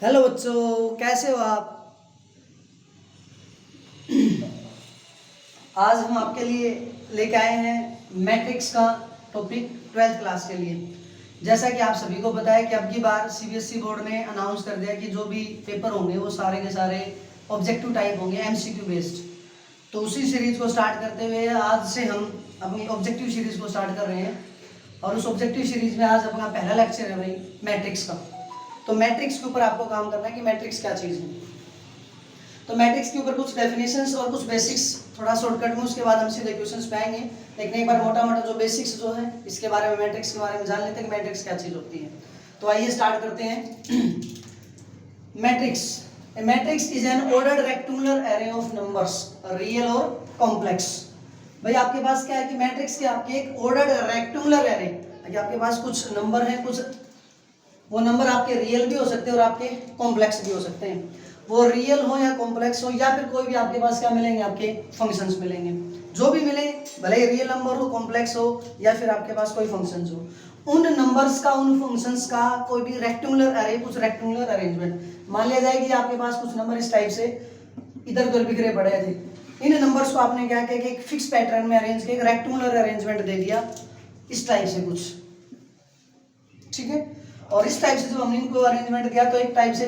Hello बच्चों, कैसे हो आप। आज हम आपके लिए लेके आए हैं मैट्रिक्स का टॉपिक 12th क्लास के लिए। जैसा कि आप सभी को पता है कि अब की बार सीबीएसई बोर्ड ने अनाउंस कर दिया कि जो भी पेपर होंगे वो सारे के सारे ऑब्जेक्टिव टाइप होंगे, एमसीक्यू बेस्ड। तो उसी सीरीज को स्टार्ट करते हुए आज से हम अपनी ऑब्जेक्टिव सीरीज को स्टार्ट कर रहे हैं। और उस ऑब्जेक्टिव सीरीज में आज अपना पहला लेक्चर है भाई मैट्रिक्स का। तो मैट्रिक्स के ऊपर आपको काम करना है कि मैट्रिक्स क्या चीज़ है। तो मैट्रिक्स के ऊपर कुछ डेफिनेशंस और कुछ बेसिक्स थोड़ा शॉर्टकट में, उसके बाद हम सीधे क्वेश्चंस पे आएंगे। लेकिन एक बार मोटा मोटा जो बेसिक्स जो है इसके बारे में, मैट्रिक्स के बारे में जान लेते हैं कि मैट्रिक्स क्या चीज़ होती है। तो आइए स्टार्ट करते हैं। Matrix, A matrix is an ordered rectangular array of numbers, real और कॉम्प्लेक्स। भाई आपके पास क्या है कि मैट्रिक्स के आपके एक ऑर्डर्ड रेक्टेंगुलर एरे, आपके पास कुछ नंबर हैं, कुछ वो नंबर आपके रियल भी हो सकते हैं और आपके कॉम्प्लेक्स भी हो सकते हैं। वो रियल हो या कॉम्प्लेक्स हो या फिर कोई भी आपके पास क्या मिलेंगे, आपके फंक्शंस मिलेंगे। जो भी मिले, भले ही रियल नंबर हो, कॉम्प्लेक्स हो या फिर आपके पास कोई फंक्शंस हो, उन नंबर्स का, उन फंक्शंस का कोई भी रेक्टेंगुलर अरे, कुछ रेक्टेंगुलर अरेंजमेंट। मान लिया जाए कि आपके पास कुछ नंबर इस टाइप से इधर उधर बिखरे पड़े थे। इन नंबर्स को आपने क्या किया कि एक फिक्स पैटर्न में अरेंज किया, एक रेक्टेंगुलर अरेंजमेंट दे दिया इस टाइप से कुछ, ठीक है। और इस टाइप से जब हमने इनको अरेंजमेंट दिया तो एक टाइप से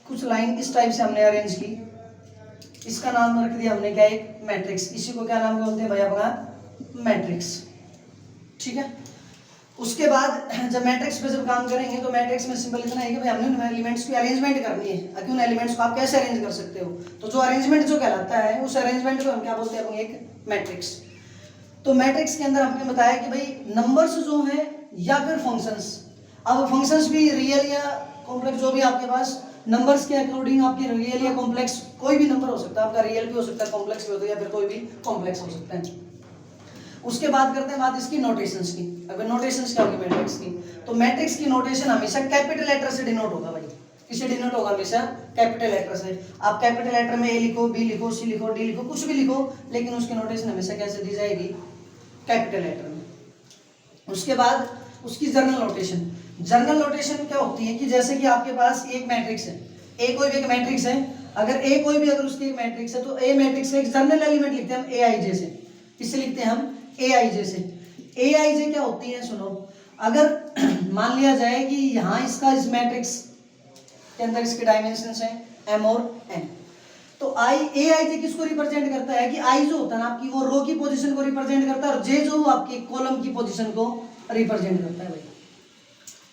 कुछ लाइन इस टाइप से हमने अरेंज की, इसका नाम रख दिया हमने क्या, एक मैट्रिक्स। इसी को क्या नाम बोलते हैं भाई, अपना मैट्रिक्स, ठीक है। उसके बाद जब मैट्रिक्स पे जब काम करेंगे तो मैट्रिक्स में सिंपल इतना है कि भाई हमने उन एलिमेंट्स की अरेंजमेंट करनी है। कि उन एलिमेंट्स को आप कैसे अरेंज कर सकते हो, तो जो अरेंजमेंट जो कहलाता है उस अरेंजमेंट को हम क्या बोलते हैं, अपनी एक मैट्रिक्स। तो मैट्रिक्स के अंदर आपने बताया कि भाई नंबर्स जो हैं या फिर फंक्शंस, अब फंक्शंस भी रियल या कॉम्प्लेक्स, जो भी आपके पास नंबर्स के अकॉर्डिंग आपके रियल या कॉम्प्लेक्स कोई भी नंबर हो सकता है, आपका रियल भी हो सकता है, कॉम्प्लेक्स भी होता है, या फिर कोई भी कॉम्प्लेक्स हो सकता है। उसके बाद करते हैं बात इसकी नोटेशंस की। अगर नोटेशंस क्या होगी मैट्रिक्स की, तो मैट्रिक्स की नोटेशन हमेशा कैपिटल लेटर से डिनोट होगा भाई। किससे डिनोट होगा, हमेशा कैपिटल लेटर से। आप कैपिटल लेटर में ए लिखो, बी लिखो, सी लिखो, डी लिखो, कुछ भी लिखो, लेकिन उसकी नोटेशन हमेशा कैसे दी जाएगी, कैपिटल लेटर में। उसके बाद उसकी जर्नल नोटेशन। जर्नल नोटेशन क्या होती है कि जैसे कि आपके पास एक मैट्रिक्स है, ए कोई भी एक मैट्रिक्स है, अगर ए कोई भी अगर उसकी एक मैट्रिक्स है तो ए मैट्रिक्स का एक जर्नल एलिमेंट लिखते हैं हम ए आई जे से। किससे लिखते हैं हम, ए आई जे से। ए आई जे क्या होती है, सुनो। अगर मान लिया जाए कि यहाँ इसका, इस मैट्रिक्स के अंदर इसके डायमेंशंस हैं एम और एन, तो आई, ए आई जे किसको रिप्रेजेंट करता है कि आई जो होता है ना आपकी, वो रो की पोजीशन को रिप्रेजेंट करता है, और जे जो आपके कॉलम की पोजीशन को रिप्रेजेंट करता है भाई।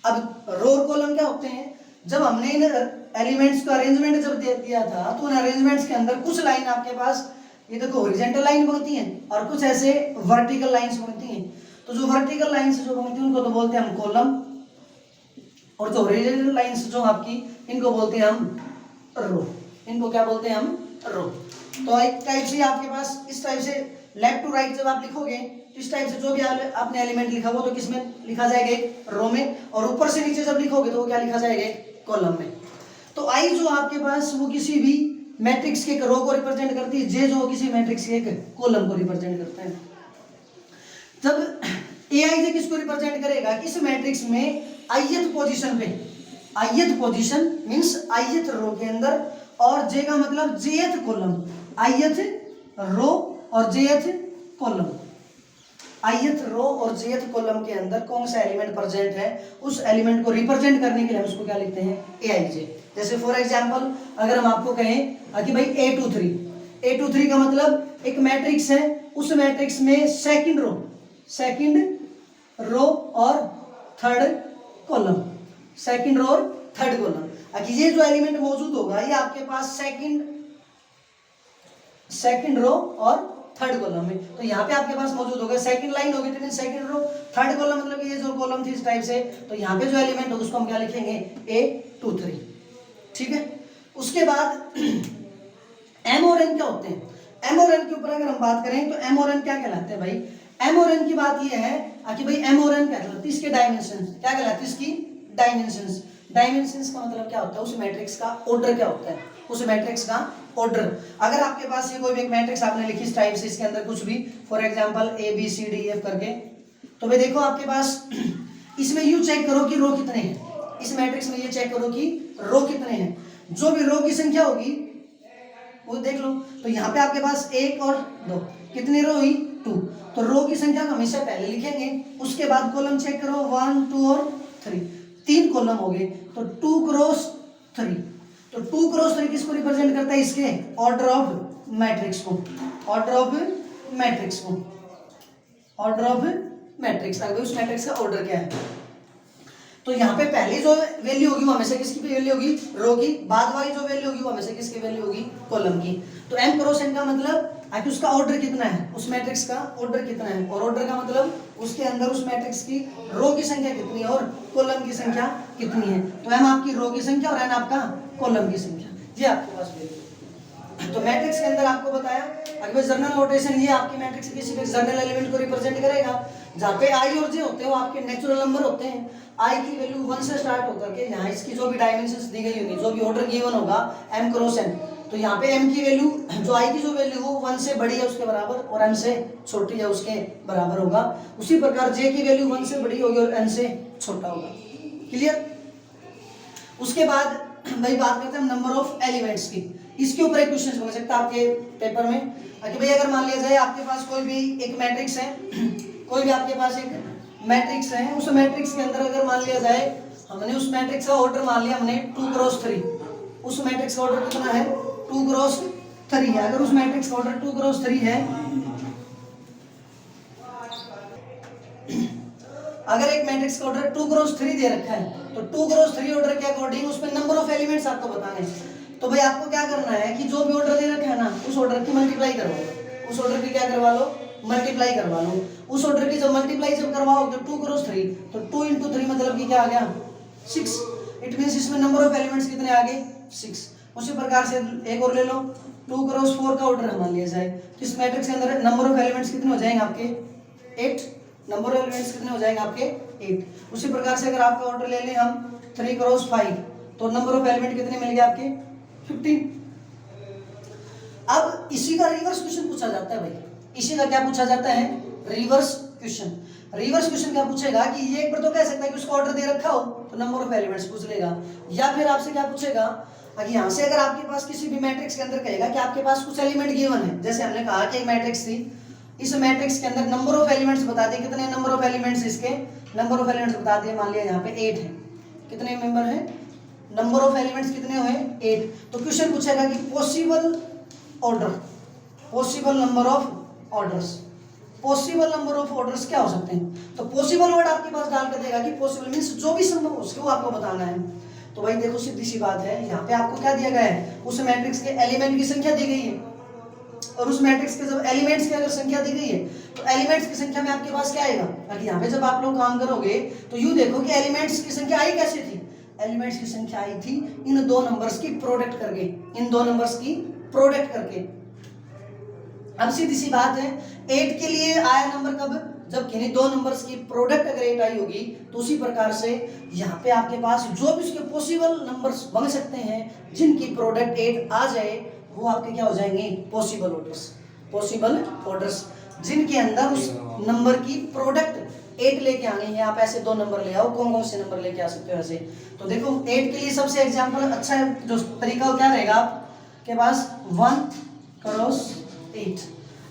अब रो और कॉलम क्या होते हैं, जब हमने इन एलिमेंट्स को अरेंजमेंट जब दे दिया था तो उन अरेंजमेंट्स के अंदर कुछ लाइन आपके पास, ये देखो हॉरिजॉन्टल लाइन बनती हैं और कुछ ऐसे वर्टिकल लाइंस बनती हैं। तो जो वर्टिकल लाइंस जो बनती हैं उनको तो बोलते हैं हम कॉलम, और जो हॉरिजॉन्टल लाइंस जो आपकी, इनको बोलते हैं हम रो। इनको क्या बोलते हैं हम, रो। तो एक टाइप से आपके पास इस टाइप से लेफ्ट टू राइट जब आप लिखोगे तो इस टाइप से जो भी आपने एलिमेंट लिखा वो तो किसमें लिखा जाएगा, एक रो में, और ऊपर से नीचे जब लिखोगे तो वो क्या लिखा जाएगा, एक कॉलम में। तो आई जो आपके पास वो किसी भी मैट्रिक्स के एक रो को रिप्रेजेंट करती है, जे जो किसी मैट्रिक्स के एक कॉलम को रिप्रेजेंट करता है। जब ए आई जे किसको रिप्रेजेंट करेगा, इस मैट्रिक्स में ith पोजीशन पे, ith पोजीशन मींस ith रो के अंदर, और जे का मतलब jth कॉलम, ith रो और jth कॉलम, ith रो और jth कॉलम के अंदर कौन सा एलिमेंट प्रेजेंट है, उस एलिमेंट को रिप्रेजेंट करने के लिए हम उसको क्या लिखते हैं, aij। जैसे फॉर एग्जांपल अगर हम आपको कहें कि भाई a23 का मतलब एक मैट्रिक्स है, उस मैट्रिक्स में सेकंड रो और थर्ड कॉलम, सेकंड रो और थर्ड कॉलम। ये जो एलिमेंट मौजूद होगा ये आपके पास सेकंड रो और थर्ड कॉलम में, तो यहाँ पे आपके पास मौजूद होगा, सेकंड लाइन होगी तो सेकंड रो, थर्ड कॉलम मतलब ये जो कॉलम थी इस टाइप से, तो यहाँ पे जो एलिमेंट होगा उसको हम क्या लिखेंगे, a23, ठीक है। उसके बाद m और n क्या होते हैं, m और n के ऊपर अगर हम बात करें तो m और n क्या कहलाते हैं भाई। m और n की बात ये है कि भाई m और n क्या कहलाते हैं, इसके डायमेंशन क्या कहलाते हैं, इसकी डायमेंशंस। डायमेंशंस का मतलब क्या होता है, उस मैट्रिक्स का ऑर्डर क्या होता है, उस मैट्रिक्स का ऑर्डर। अगर आपके पास ये कोई भी एक मैट्रिक्स आपने लिखी इस टाइप से, इसके अंदर कुछ भी for example a b c d e f करके, तो भाई देखो आपके पास इसमें यू चेक करो कि रो कितने हैं, इस मैट्रिक्स में ये चेक करो कि रो कितने हैं। जो भी रो की संख्या होगी वो देख लो। तो यहाँ पे आपके पास 1 और 2, कितनी रो हुई 2। तो रो की संख्या को हमेशा पहले लिखेंगे, उसके बाद कॉलम चेक करो 1 2 और 3, 3 कॉलम हो गए। तो 2 क्रॉस 3, तो 2 क्रॉस 3 किसको रिप्रेजेंट करता है, इसके ऑर्डर ऑफ मैट्रिक्स को, ऑर्डर ऑफ मैट्रिक्स को, ऑर्डर ऑफ मैट्रिक्स। अगर उस मैट्रिक्स का ऑर्डर क्या है, तो यहाँ पे पहली जो वैल्यू होगी वो हमेशा किसकी वैल्यू होगी, रो की। बाद वाली जो वैल्यू होगी वो हमेशा किसकी वैल्यू होगी, कॉलम की। तो m क्रॉस n का मतलब आखिर उसका ऑर्डर कितना है, उस मैट्रिक्स का ऑर्डर कितना है, और ऑर्डर का मतलब उसके अंदर उस मैट्रिक्स की रो की संख्या कितनी है और कॉलम की संख्या कितनी है। तो m आपकी रो की संख्या और n आपका कॉलम की संख्या, ये आपके पास वैल्यू। तो मैट्रिक्स के अंदर आपको बताया अगर जर्नल नोटेशन, ये आपकी मैट्रिक्स के किसी भी जर्नल एलिमेंट को रिप्रेजेंट करेगा। जहाँ पे आई और जे होते हैं वो आपके नेचुरल नंबर होते हैं। आई की वैल्यू 1 से स्टार्ट होकर के यहाँ इसकी जो भी डायमेंशंस दी गई होंगी, जो भी ऑर्डर गिवन होगा m क्रॉस n, तो यहाँ पे m की वैल्यू, जो i की जो वैल्यू हो 1 से बड़ी है उसके बराबर और m से छोटी है उसके बराबर होगा। उसी प्रकार j की वैल्यू 1 से बड़ी होगी और n से छोटा होगा। क्लियर। उसके बाद भाई बात करते हैं नंबर ऑफ एलिमेंट्स की। इसके ऊपर एक क्वेश्चन बन सकता है आपके पेपर में कि भाई अगर मान लिया जाए आपके पास कोई भी एक मैट्रिक्स है, कोई भी आपके पास एक मैट्रिक्स है, उस मैट्रिक्स के अंदर अगर मान लिया जाए हमने उस मैट्रिक्स का ऑर्डर मान लिया हमने 2 क्रॉस 3, उस मैट्रिक्स का ऑर्डर कितना है 2 क्रॉस 3 है। अगर उस मैट्रिक्स का ऑर्डर 2 क्रॉस 3 है, अगर एक मैट्रिक्स का ऑर्डर 2 क्रॉस 3 दे रखा है, तो 2 क्रॉस 3 ऑर्डर के अकॉर्डिंग उसमें नंबर ऑफ एलिमेंट्स आपको बताने हैं। तो भाई आपको क्या करना है कि जो भी ऑर्डर दे रखा है ना, उस ऑर्डर की मल्टीप्लाई करवा लो, उस ऑर्डर की क्या करवा लो, मल्टीप्लाई करवा लो। उस ऑर्डर की जब मल्टीप्लाई जब करवाओगे 2 क्रॉस 3, तो 2 into 3 मतलब कि क्या आ गया 6। इट मींस इसमें नंबर ऑफ एलिमेंट्स कितने आ गए 6। उसी प्रकार से एक और ले लो, 2 क्रॉस 4 का ऑर्डर मान लिया जाए, तो इस मैट्रिक्स के अंदर नंबर ऑफ एलिमेंट्स कितने हो जाएंगे आपके 8। नंबर ऑफ एलिमेंट्स कितने हो जाएंगे आपके 8। उसी प्रकार से अगर आपका ऑर्डर ले लें हम 3 क्रॉस 5, तो नंबर ऑफ एलिमेंट कितने मिल गए आपके 15। अब इसी का रिवर्स क्वेश्चन पूछा जाता है भाई, इसी का क्या पूछा जाता है, रिवर्स क्वेश्चन। रिवर्स क्वेश्चन क्या पूछेगा कि ये एक बार तो कह सकता है कि उसका ऑर्डर दे रखा हो तो नंबर ऑफ एलिमेंट्स पूछ लेगा, या फिर आपसे क्या पूछेगा कि यहाँ से अगर आपके पास किसी भी मैट्रिक्स के अंदर कहेगा कि आपके पास कुछ एलिमेंट गिवन है, जैसे हमने कहा कि एक मैट्रिक्स थी, इस मैट्रिक्स के अंदर नंबर ऑफ एलिमेंट्स बता दिए, कितने नंबर ऑफ एलिमेंट्स, इसके नंबर ऑफ एलिमेंट्स बता दिए, मान लिया यहाँ पे 8 है, कितने मेंबर है, नंबर ऑफ एलिमेंट्स कितने हुए 8। तो क्वेश्चन पूछेगा कि possible order, possible number of orders, possible number of orders क्या हो सकते हैं। तो पॉसिबल वर्ड आपके पास डाल कर देगा कि पॉसिबल मींस जो भी संभव हो उसको आपको बताना है। तो भाई देखो सीधी सी बात है, यहाँ पे आपको क्या दिया गया है, उस मैट्रिक्स के एलिमेंट की संख्या दी गई है, और उस मैट्रिक्स के जब एलिमेंट्स की अगर संख्या दी गई है तो एलिमेंट्स की संख्या में आपके पास क्या आएगा, अगर यहाँ पे जब आप लोग काम करोगे तो यूं देखो कि एलिमेंट्स की संख्या आई कैसे थी, एलिमेंट्स की संख्या आई थी इन दो नंबर्स की प्रोडक्ट करके, इन दो नंबर्स की प्रोडक्ट करके। अब सीधी सी बात है 8 के लिए आया नंबर कब, जब किन्हीं दो नंबर्स की प्रोडक्ट अगर 8 आई होगी, तो उसी प्रकार से यहाँ पे आपके पास जो भी उसके पॉसिबल नंबर्स बन सकते हैं जिनकी प्रोडक्ट 8 आ जाए वो आपके क्या हो जाएंगे, पॉसिबल ऑर्डर्स, पॉसिबल ऑर्डर्स जिनके अंदर उस नंबर की प्रोडक्ट 8 लेके आनी है। आप ऐसे दो नंबर ले आओ, कौन कौन से नंबर लेके आ सकते हो ऐसे। तो देखो 8 के लिए सबसे एग्जांपल अच्छा जो तरीका क्या रहेगा आपके पास 1 क्रॉस 8,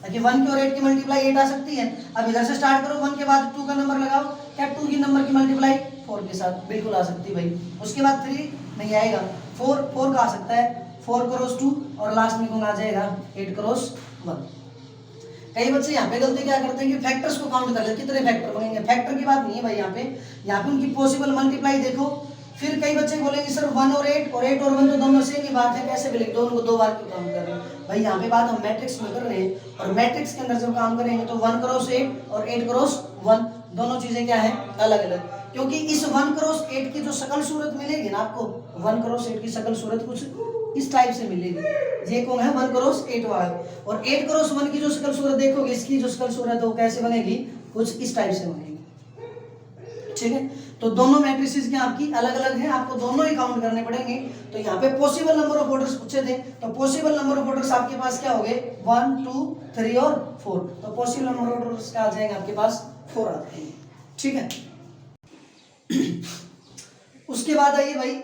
ताकि 1 की और 8 की मल्टीप्लाई 8 आ सकती है। अब इधर से स्टार्ट करो, 1 के बाद 2 का नंबर लगाओ, क्या 2 की नंबर की मल्टीप्लाई 4 के साथ बिल्कुल आ सकती है भाई। उसके बाद 3 नहीं आएगा, 4 का आ सकता है, 4 क्रॉस 2 और लास्ट में कौन आ जाएगा 8 क्रॉस 1। कई बच्चे यहाँ पे गलती क्या करते हैं कि फैक्टर्स को काउंट कर लेते, कितने फैक्टर बनेंगे, फैक्टर की बात नहीं है भाई यहाँ पे उनकी पॉसिबल मल्टीप्लाई देखो। फिर कई बच्चे बोलेंगे सर 1 और 8 और 1 तो दोनों सेम ही बात है, कैसे भी लिख दो उनको, दो बार क्यों काउंट कर रहे हैं भाई। यहाँ पे बात हम मैट्रिक्स में कर रहे हैं, और मैट्रिक्स के अंदर जब काम करेंगे तो 1 क्रॉस 8 और 8 क्रॉस 1 दोनों चीजें क्या है, अलग अलग। क्योंकि इस 1 क्रॉस 8 की जो शकल सूरत मिलेगी ना आपको, 1 क्रॉस 8 की शकल सूरत कुछ इस टाइप से मिलेगी, ये कौन है 1 क्रॉस 8 वाला। और 8 क्रॉस 1 की जो शकल सूरत देखोगे, इसकी जो शकल सूरत है वो कैसे बनेगी, कुछ इस टाइप से बनेगी, ठीक है। तो दोनों मैट्रिसेस की आपकी अलग अलग है, आपको दोनों ही काउंट करने पड़ेंगे। तो यहाँ पे पॉसिबल नंबर ऑफ ऑर्डर्स पूछे थे, तो पॉसिबल नंबर ऑफ ऑर्डर्स आपके पास क्या हो गए 1 2 3 और 4। तो पॉसिबल नंबर ऑफ ऑर्डर्स क्या आ जाएंगे आपके पास 4 आ जाएंगे, ठीक है। उसके बाद आइए भाई,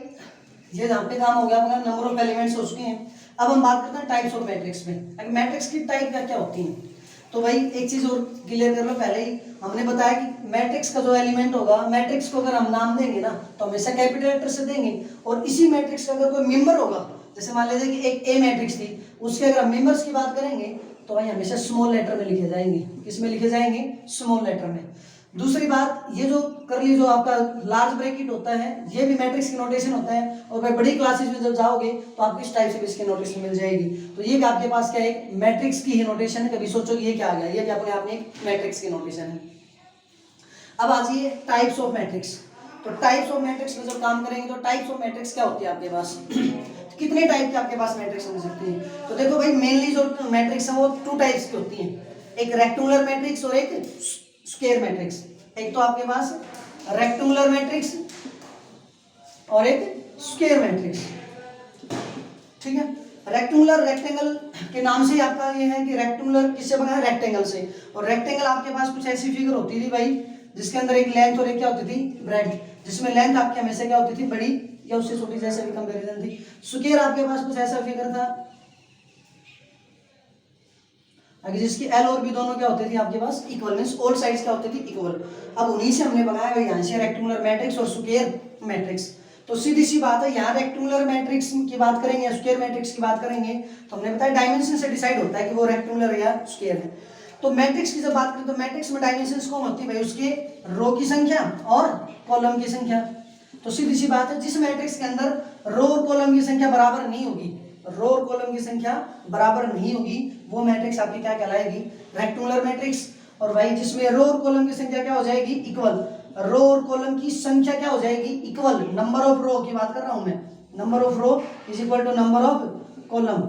ये जहाँ पे काम हो गया अपना नंबर ऑफ एलिमेंट्स उसके हैं। अब हम बात करते हैं टाइप्स ऑफ मैट्रिक्स में। मैट्रिक्स की टाइप क्या क्या होती हैं, तो भाई एक चीज और क्लियर कर लो। पहले ही हमने बताया कि मैट्रिक्स का जो एलिमेंट होगा, मैट्रिक्स को अगर हम नाम देंगे ना तो हमेशा कैपिटल लेटर से देंगे, और इसी मैट्रिक्स का अगर कोई मेंबर होगा, जैसे मान लीजिए कि एक ए मैट्रिक्स थी, उसके अगर हम मेंबर्स की बात करेंगे तो भाई हमेशा स्मॉल लेटर में लिखे जाएंगे। किस में लिखे जाएंगे? स्मॉल लेटर में। दूसरी बात, ये जो करली जो आपका लार्ज ब्रैकेट होता है, ये भी मैट्रिक्स की नोटेशन होता है, और भाई बड़ी क्लासेस में जब जाओगे तो आपको इस टाइप से भी इसकी नोटेशन मिल जाएगी। तो ये भी आपके पास क्या है, एक मैट्रिक्स की ही नोटेशन है। कभी सोचो ये क्या आ गया, ये भी अपने आप में एक मैट्रिक्स की नोटेशन है। अब आ जाइए टाइप्स ऑफ मैट्रिक्स। तो टाइप्स ऑफ मैट्रिक्स में जब काम करेंगे तो टाइप्स ऑफ मैट्रिक्स क्या होती है आपके पास कितने टाइप के आपके पास मैट्रिक्स हो सकती है? तो देखो भाई, मेनली जो मैट्रिक्स है वो 2 टाइप्स की होती हैं, एक रेक्टेंगुलर मैट्रिक्स और एक स्क्वायर मैट्रिक्स। एक तो आपके पास रेक्टेंगुलर मैट्रिक्स और एक स्क्वायर मैट्रिक्स, ठीक है। रेक्टेंगुलर, रेक्टेंगल के नाम से आपका ये है कि रेक्टेंगुलर किससे बना है? रेक्टेंगल से। और रेक्टेंगल आपके पास कुछ ऐसी फिगर होती थी भाई, जिसके अंदर एक लेंथ और एक क्या होती थी? ब्रेड्थ, जिसमें लेंथ आपकी हमेशा क्या होती थी? बड़ी या उससे छोटी, जैसे भी कंपैरिजन थी। स्क्वायर आपके पास कुछ ऐसा फिगर था आगे, जिसकी एल और बी दोनों क्या होते थे आपके पास? इक्वल, मींस ऑल साइड्स क्या होते थे? इक्वल। अब उन्हीं से हमने बनाया भाई यहाँ से रेक्टेंगुलर मैट्रिक्स और स्क्वायर मैट्रिक्स। तो सीधी सी बात है, यहाँ रेक्टेंगुलर मैट्रिक्स की बात करेंगे या स्क्वायर मैट्रिक्स की बात करेंगे तो हमने बताया डायमेंशन से डिसाइड होता है कि वो रेक्टेंगुलर या स्क्वायर है। तो मैट्रिक्स की जब बात करें तो मैट्रिक्स में डायमेंशंस कौन होती है भाई? उसके रो की संख्या और कॉलम की संख्या। तो सीधी सी बात है, जिस मैट्रिक्स के अंदर रो और कॉलम की संख्या बराबर नहीं होगी, रो और कॉलम की संख्या बराबर नहीं होगी, वो मैट्रिक्स आपकी क्या कहलाएगी? Rectangular matrix. और भाई जिसमें रो और कॉलम की संख्या क्या हो जाएगी? इक्वल। रो और कॉलम की संख्या क्या हो जाएगी? इक्वल। नंबर ऑफ रो की बात कर रहा हूं मैं, number of row is equal to number of column.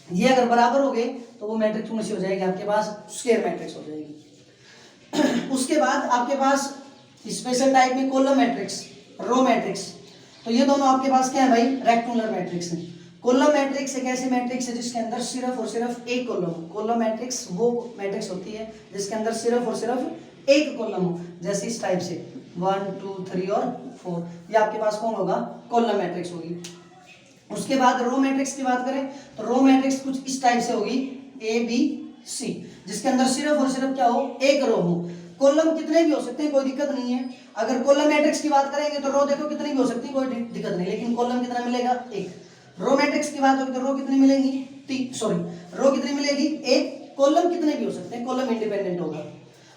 ये अगर बराबर हो गए तो वो मैट्रिक्स कौन सी हो जाएगी आपके पास? स्क्वायर मैट्रिक्स हो जाएगी। उसके बाद आपके पास स्पेशल टाइप में कॉलम मैट्रिक्स, रो मैट्रिक्स। तो ये दोनों आपके पास क्या है भाई? रेक्टेंगुलर मैट्रिक्स है। कॉलम मैट्रिक्स एक ऐसी मैट्रिक्स है जिसके अंदर सिर्फ और सिर्फ एक कॉलम हो। कॉलम मैट्रिक्स वो मैट्रिक्स होती है जिसके अंदर सिर्फ और सिर्फ एक कॉलम हो, जैसे इस टाइप से 1 2 3 और 4, ये आपके पास कौन होगा? कॉलम मैट्रिक्स होगी। उसके बाद रो मैट्रिक्स की बात करें तो रो मैट्रिक्स कुछ इस टाइप से होगी A B C, जिसके अंदर सिर्फ और सिर्फ क्या हो? एक रो हो। कॉलम कितने भी हो सकते हैं, कोई दिक्कत नहीं है। अगर कॉलम मैट्रिक्स की बात करेंगे तो रो देखो कितनी भी हो सकती है, कोई दिक्कत नहीं, लेकिन कॉलम कितना मिलेगा? एक। रो मैट्रिक्स की बात होगी तो रो कितनी मिलेगी? रो कितनी मिलेगी? एक। कॉलम कितने भी हो सकते हैं, कॉलम इंडिपेंडेंट होगा।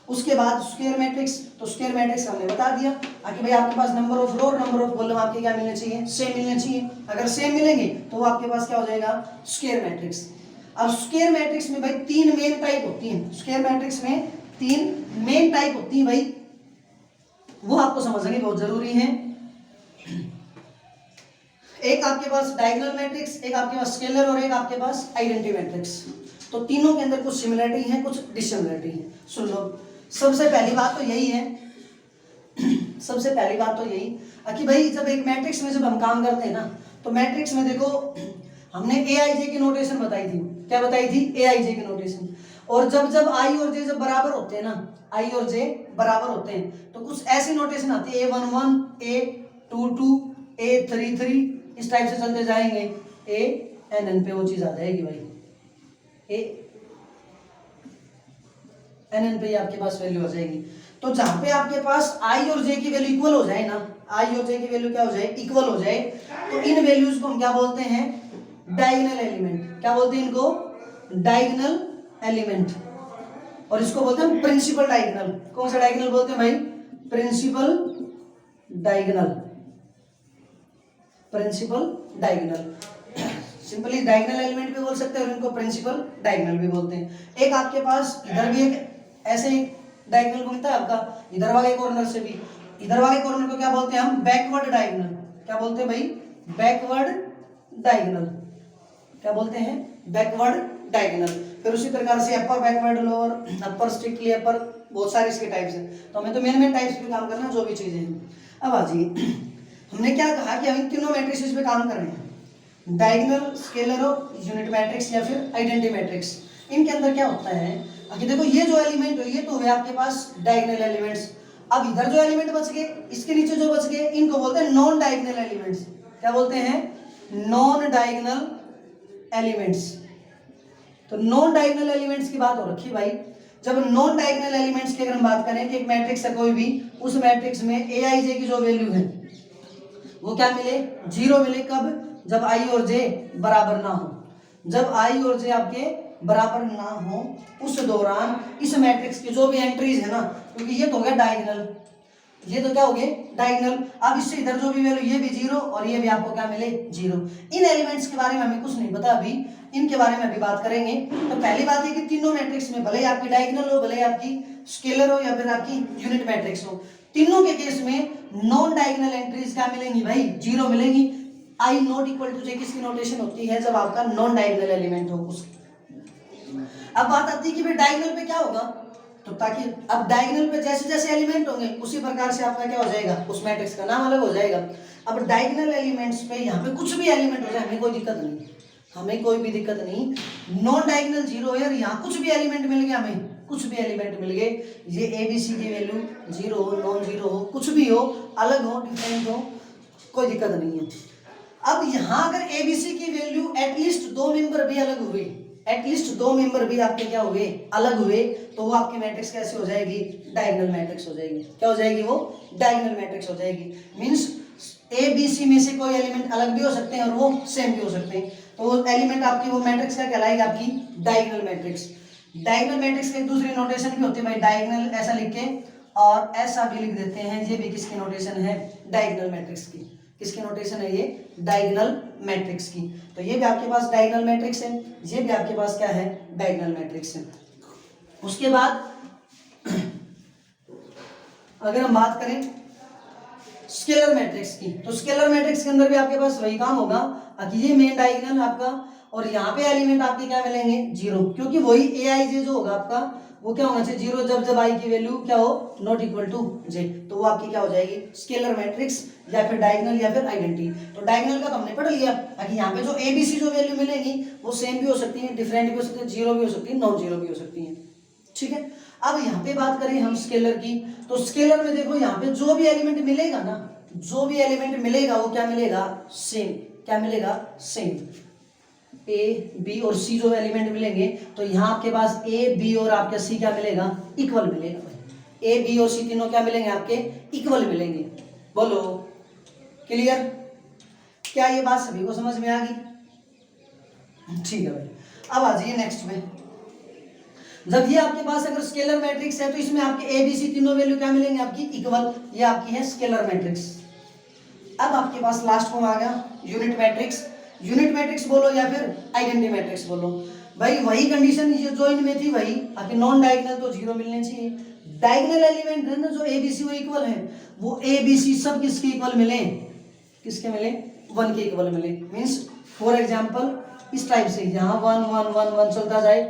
उसके बाद स्क्वायर मैट्रिक्स, तो स्क्वायर मैट्रिक्स हमने बता दिया कि भाई आपके पास नंबर ऑफ रो और नंबर ऑफ कॉलम आपके क्या मिलने चाहिए? सेम मिलने चाहिए। अगर सेम मिलेंगे तो वो आपके पास क्या हो जाएगा? Square matrix. अब स्क्वायर मैट्रिक्स में भाई 3 मेन टाइप होती हैं। स्क्वायर मैट्रिक्स में 3 मेन टाइप होती है भाई, वो आपको समझनी बहुत जरूरी है। एक आपके पास डायगोनल मैट्रिक्स, एक आपके पास स्केलर और एक आपके पास आइडेंटिटी मैट्रिक्स। तो तीनों के अंदर कुछ सिमिलरिटी है, कुछ डिसिमिलरिटी है। सुन लो, सबसे पहली बात तो यही है सबसे पहली बात तो यही कि भाई जब एक मैट्रिक्स में जब हम काम करते हैं ना, तो मैट्रिक्स में देखो हमने AIJ की नोटेशन बताई थी। क्या बताई थी? AIJ की नोटेशन। और जब जब I और J जब बराबर होते हैं ना, I और J बराबर होते हैं तो कुछ ऐसी नोटेशन आती है A11 A22 A33, इस टाइप से चलते जाएंगे ANN पे वो चीज आ जाएगी भाई, ANN पे आपके पास वैल्यू आ जाएगी। तो जहां पे आपके पास I और J की वैल्यू इक्वल हो जाए ना, I और J की वैल्यू क्या हो जाए? इक्वल हो जाए, तो इन वैल्यूज को हम क्या बोलते हैं? Diagonal element. क्या बोलते हैं इनको? Diagonal element. और इसको बोलते हैं प्रिंसिपल डायगोनल। कौन सा डायगोनल बोलते हैं भाई? Principal diagonal. Principal diagonal, simply diagonal element भी बोल सकते हैं और इनको प्रिंसिपल डायगोनल भी बोलते हैं। एक आपके पास इधर भी एक ऐसे एक डायगोनल बनता है आपका, इधर वाले कॉर्नर से भी। इधर वाले कॉर्नर को क्या बोलते हैं हम? Backward diagonal. क्या बोलते हैं भाई? Backward diagonal. क्या बोलते हैं? Backward diagonal. फिर उसी प्रकार से अपर बैकवर्ड, लोअर, अपर स्ट्रिक्टली अपर, बहुत सारे इसके टाइप्स हैं। तो हमें तो मेन टाइप्स पे काम करना है, जो भी चीजें हैं। अब आ जाइए, हमने क्या कहा कि हम तीनों मैट्रिक्स पे काम कर रहे हैं, डायगोनल, स्केलर और यूनिट मैट्रिक्स या फिर आइडेंटिटी मैट्रिक्स। इनके अंदर क्या होता है कि देखो ये जो एलिमेंट है ये तो है आपके पास डायगोनल एलिमेंट्स, अब इधर जो एलिमेंट बच गए, इसके नीचे जो बच गए, इनको बोलते हैं नॉन डायगोनल एलिमेंट्स। क्या बोलते हैं? Non diagonal elements. तो नॉन डायगोनल एलिमेंट्स की बात हो रखी भाई। जब नॉन डायगोनल एलिमेंट्स की अगर हम बात करें कि एक मैट्रिक्स है कोई भी, उस मैट्रिक्स में ए आई जे की जो वैल्यू है वो क्या मिले? 0 मिले। कब? जब आई और जे बराबर ना हो। जब आई और जे आपके बराबर ना हो उस दौरान इस मैट्रिक्स की जो भी एंट्रीज है ना, क्योंकि ये तो हो गया डायगोनल, ये तो क्या हो गए? डायगोनल। अब इससे इधर जो भी वैल्यू, ये भी 0 और ये भी आपको क्या मिले? 0। इन एलिमेंट्स के बारे में हमें कुछ नहीं पता अभी, इनके बारे में अभी बात करेंगे। तो पहली बात है कि तीनों मैट्रिक्स में, भले ही आपकी डायगोनल हो, भले ही आपकी स्केलर हो या फिर आपकी यूनिट मैट्रिक्स हो, तीनों के केस में नॉन डायगोनल एंट्रीज क्या मिलेंगी भाई? 0 मिलेंगी। आई नॉट इक्वल टू जे किसकी नोटेशन होती है? जब आपका नॉन डायगोनल एलिमेंट हो उसकी। अब बात आती है कि भाई डायगोनल पे क्या होगा, तो ताकि अब डायगोनल पे जैसे जैसे एलिमेंट होंगे उसी प्रकार से आपका क्या हो जाएगा? उस मैट्रिक्स का नाम अलग हो जाएगा। अब डायगोनल एलिमेंट्स पे यहाँ पे कुछ भी एलिमेंट हो जाए हमें कोई दिक्कत नहीं, हमें कोई भी दिक्कत नहीं। नॉन डायगोनल 0 है और यहाँ कुछ भी एलिमेंट मिल गया, हमें कुछ भी एलिमेंट मिल गए, ये ए बी सी की वैल्यू 0 हो, नॉन 0 हो, कुछ भी हो, अलग हो, डिफरेंट हो, कोई दिक्कत नहीं है। अब यहाँ अगर ए बी सी की वैल्यू एटलीस्ट 2 मेंबर भी अलग हुए, एटलीस्ट 2 मेंबर भी आपके क्या हुए? अलग हुए, तो वो आपकी मैट्रिक्स कैसे हो जाएगी? डायगोनल मैट्रिक्स हो जाएगी। क्या हो जाएगी वो? डायगोनल मैट्रिक्स हो जाएगी। मींस ए बी सी में से कोई एलिमेंट अलग भी हो सकते हैं और वो सेम भी हो सकते हैं, तो वो एलिमेंट आपकी वो मैट्रिक्स क्या कहलाएगी? आपकी डायगोनल मैट्रिक्स। डायगोनल मैट्रिक्स की एक दूसरी नोटेशन भी होती है भाई, डायगोनल ऐसा लिख के और ऐसा भी लिख देते हैं, ये भी किसकी नोटेशन है? डायगोनल मैट्रिक्स की। किसकी नोटेशन है ये? डायगोनल मैट्रिक्स की। तो ये भी आपके पास डायगोनल मैट्रिक्स है, ये भी आपके पास क्या है? डायगोनल मैट्रिक्स है। उसके बाद अगर हम बात करें स्केलर मैट्रिक्स की, तो स्केलर मैट्रिक्स के अंदर भी आपके पास वही काम होगा कि ये मेन डायगोनल आपका और यहाँ पे एलिमेंट आपके क्या मिलेंगे? 0, क्योंकि वही ए आई जे जो होगा आपका वो क्या होना चाहिए? 0 जब जब आई की वैल्यू क्या हो? नॉट इक्वल टू जे, तो वो आपकी क्या हो जाएगी? स्केलर मैट्रिक्स या फिर डायगोनल या फिर आइडेंटिटी। तो डायगोनल का तो हमने पढ़ लिया कि यहाँ पे जो ए बी सी जो वैल्यू मिलेगी वो सेम भी हो सकती है, डिफरेंट भी हो सकती है, 0 भी हो सकती है, नॉन 0 भी हो सकती है। ठीक है। अब यहाँ पे बात करें हम स्केलर की, तो स्केलर में देखो यहाँ पे जो भी एलिमेंट मिलेगा ना, जो भी एलिमेंट मिलेगा वो क्या मिलेगा? सेम। क्या मिलेगा? सेम। ए बी और सी जो एलिमेंट मिलेंगे, तो यहाँ आपके पास ए बी और आपका सी क्या मिलेगा? इक्वल मिलेगा भाई। ए बी और सी तीनों क्या मिलेंगे? आपके इक्वल मिलेंगे। बोलो क्लियर? क्या ये बात सभी को समझ में आ गई? ठीक है भाई। अब आ जाइए नेक्स्ट में। जब ये आपके पास अगर स्केलर मैट्रिक्स है तो इसमें आपके ए बी सी तीनों वैल्यू क्या मिलेंगे? आपकी इक्वल। ये आपकी है स्केलर मैट्रिक्स। अब आपके पास लास्ट फॉर्म आ गया यूनिट मैट्रिक्स। यूनिट मैट्रिक्स बोलो या फिर आइडेंटिटी मैट्रिक्स बोलो भाई, वही कंडीशन जो इनमें थी वही, आपके नॉन डायगोनल तो 0 मिलने चाहिए। डायगोनल एलिमेंट है ना जो ए बी सी वो इक्वल है, वो ए बी सी सब किसके इक्वल मिले? किसके मिले? 1 के इक्वल मिले। मीन्स फॉर एग्जाम्पल इस टाइप से यहाँ 1 1 1 1 चलता जाए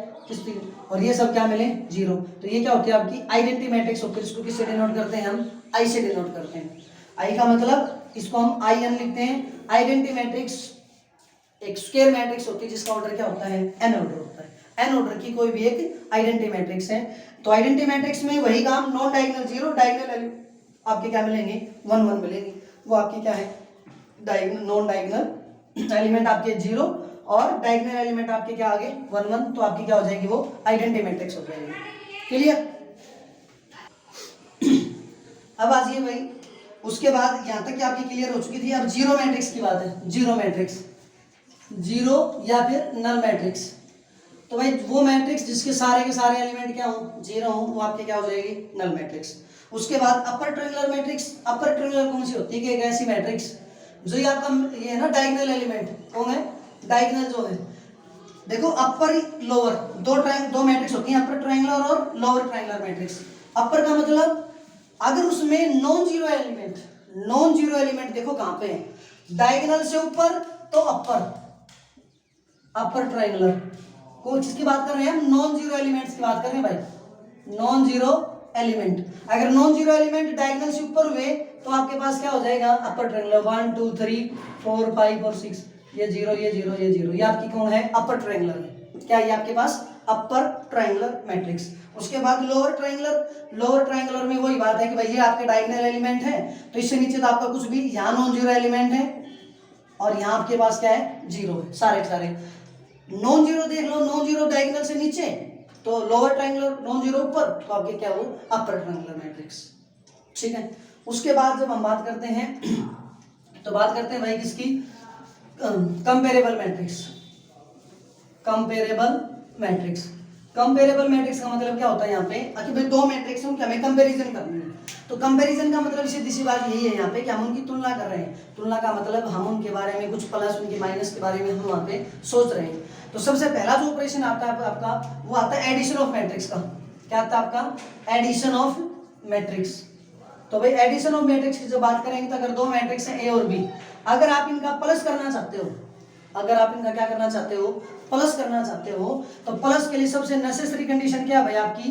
और ये सब क्या मिले? 0। तो ये क्या होती है? आपकी आइडेंटिटी मैट्रिक्स होती है। इसको किससे डिनोट करते हैं? हम आई से डिनोट करते हैं। आई का मतलब इसको हम आई एन लिखते हैं। आइडेंटिटी मैट्रिक्स एक स्क्वायर मैट्रिक्स होती है जिसका ऑर्डर क्या होता है? एन ऑर्डर होता है। एन ऑर्डर की कोई भी एक आइडेंटिटी मैट्रिक्स है। तो आइडेंटिटी मैट्रिक्स में वही काम, नॉन डायगोनल 0, डायगोनल आपके क्या मिलेंगे? 1 1 मिलेंगे। वो आपकी क्या है? डायगोनल। नॉन डायगोनल एलिमेंट आपके 0 और डायगोनल एलिमेंट आपके क्या आगे? 1 1, तो आपकी क्या हो जाएगी? वो आइडेंटिटी मैट्रिक्स हो जाएगी। क्लियर? अब आ जाइए भाई, उसके बाद यहाँ तक आपकी क्लियर हो चुकी थी। अब जीरो मैट्रिक्स की बात है। जीरो मैट्रिक्स, जीरो या फिर नल मैट्रिक्स। तो भाई वो मैट्रिक्स जिसके सारे के सारे एलिमेंट क्या हो? 0 हो, वो आपके क्या हो जाएगी? Null matrix. उसके बाद upper triangular matrix. Upper triangular कौन सी होती है? कि एक ऐसी मैट्रिक्स जो ये आपका ये है ना डायगोनल एलिमेंट कौन है? डायगोनल जो है, देखो अपर लोअर दो मैट्रिक्स होती हैं, अपर ट्रायंगुलर और लोअर ट्रायंगुलर मैट्रिक्स। अपर का मतलब अगर उसमें नॉन जीरो एलिमेंट देखो कहां पे है? डायगोनल से ऊपर तो अपर ट्रायंगुलर को किसकी बात कर रहे हैं हम? नॉन जीरो एलिमेंट्स की बात कर रहे हैं भाई, नॉन जीरो एलिमेंट। अगर नॉन जीरो एलिमेंट डायगोनल से ऊपर हुए तो आपके पास क्या हो जाएगा? Upper triangular. 1 2 3 4 5 और 6, ये 0 ये 0 ये 0, ये आपकी कौन है? अपर ट्रायंगुलर है। क्या ये आपके पास अपर ट्रायंगुलर मैट्रिक्स। उसके बाद लोअर ट्रायंगुलर में वही बात है कि भाई ये आपके डायगोनल एलिमेंट है, तो इससे नीचे तो आपका कुछ भी, यहाँ नॉन जीरो एलिमेंट है और यहाँ आपके पास क्या है, जीरो है, सारे के सारे नॉन जीरो। देख लो, नॉन जीरो डायगोनल से नीचे, तो लोअर ट्रायंगुलर, नॉन जीरो ऊपर, तो आपके क्या हो, अपर ट्रायंगुलर मैट्रिक्स। ठीक है। उसके बाद जब हम बात करते हैं तो बात करते हैं भाई किसकी, comparable matrix. Comparable matrix, comparable matrix का मतलब क्या होता है यहाँ पे, कि भाई दो मैट्रिक्स हैं, हमें कंपैरिजन करनी है। तो कंपैरिजन का मतलब सीधी सी बात यही है यहाँ पे कि हम उनकी तुलना कर रहे हैं। तुलना का मतलब हम उनके बारे में कुछ प्लस उनके माइनस के बारे में हम वहाँ पे सोच रहे हैं। तो सबसे पहला जो ऑपरेशन आता है आपका, वो आता है एडिशन ऑफ मैट्रिक्स का। क्या आता है आपका, एडिशन ऑफ मैट्रिक्स। तो भाई एडिशन ऑफ मैट्रिक्स की जब बात करेंगे, तो अगर दो मैट्रिक्स हैं ए और बी, अगर आप इनका प्लस करना चाहते हो, अगर आप इनका क्या करना चाहते हो, प्लस करना चाहते हो, तो प्लस के लिए सबसे नेसेसरी कंडीशन क्या है भाई आपकी,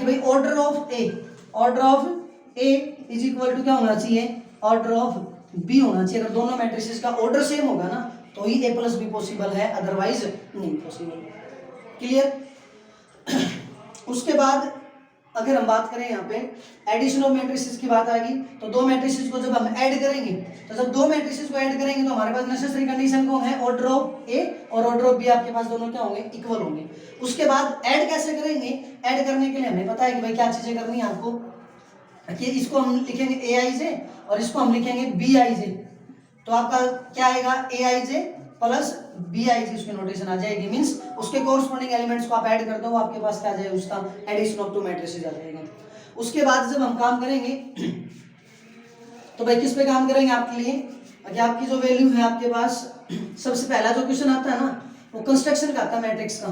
भाई order of A is equal to क्या होना चाहिए, ऑर्डर ऑफ बी होना चाहिए। अगर दोनों मैट्रिसेस का ऑर्डर सेम होगा ना, तो ही ए प्लस बी पॉसिबल है, अदरवाइज नहीं पॉसिबल। क्लियर। उसके बाद अगर हम बात करें यहाँ पे एडिशन ऑफ मैट्रिसेस की बात आएगी, तो दो मैट्रिसेस को जब हम ऐड करेंगे, तो जब दो मैट्रिसेस को ऐड करेंगे तो हमारे पास नेसेसरी कंडीशन कौन है, ऑर्डर ऑफ ए और ऑर्डर ऑफ बी आपके पास दोनों क्या होंगे, इक्वल होंगे। उसके बाद ऐड कैसे करेंगे, ऐड करने के लिए हमें पता है कि भाई क्या चीजें करनी है आपको, कि इसको हम लिखेंगे ए आई जे और इसको हम लिखेंगे बी आई जे। तो आपका क्या आएगा, ए I J plus B I जी, उसकी नोटेशन आ जाएगी, मींस उसके कोरस्पॉन्डिंग एलिमेंट्स को आप ऐड कर दो, वो आपके पास क्या आ जाएगा, उसका एडिशन ऑफ टू मैट्रिसेस आ जाएगा। उसके बाद जब हम काम करेंगे तो भाई किस पे काम करेंगे आपके लिए, कि आपकी जो वैल्यू है आपके पास, सबसे पहला जो क्वेश्चन आता है ना, वो कंस्ट्रक्शन का आता है, मैट्रिक्स का,